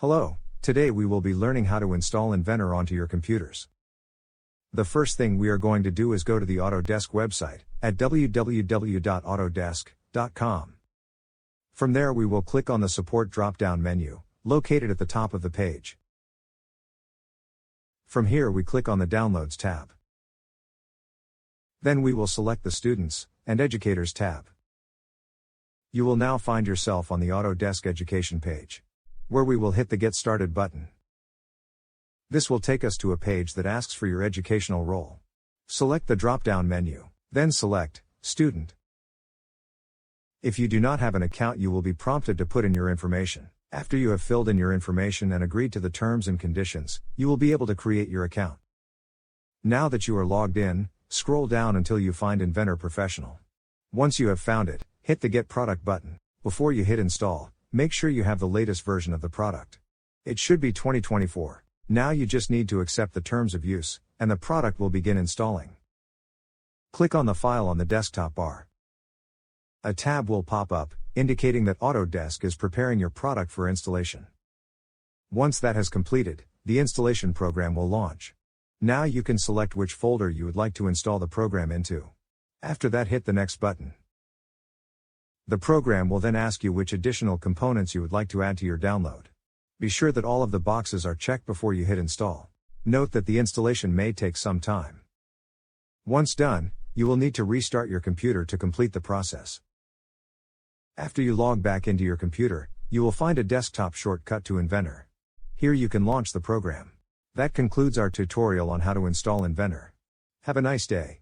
Hello, today we will be learning how to install Inventor onto your computers. The first thing we are going to do is go to the Autodesk website, at www.autodesk.com. From there we will click on the Support drop-down menu, located at the top of the page. From here we click on the Downloads tab. Then we will select the Students and Educators tab. You will now find yourself on the Autodesk Education page, where we will hit the Get Started button. This will take us to a page that asks for your educational role. Select the drop-down menu, then select Student. If you do not have an account, you will be prompted to put in your information. After you have filled in your information and agreed to the terms and conditions, you will be able to create your account. Now that you are logged in, scroll down until you find Inventor Professional. Once you have found it, hit the Get Product button. Before you hit Install, make sure you have the latest version of the product. It should be 2024. Now you just need to accept the terms of use, and the product will begin installing. Click on the file on the desktop bar. A tab will pop up, indicating that Autodesk is preparing your product for installation. Once that has completed, the installation program will launch. Now you can select which folder you would like to install the program into. After that, hit the Next button. The program will then ask you which additional components you would like to add to your download. Be sure that all of the boxes are checked before you hit Install. Note that the installation may take some time. Once done, you will need to restart your computer to complete the process. After you log back into your computer, you will find a desktop shortcut to Inventor. Here you can launch the program. That concludes our tutorial on how to install Inventor. Have a nice day.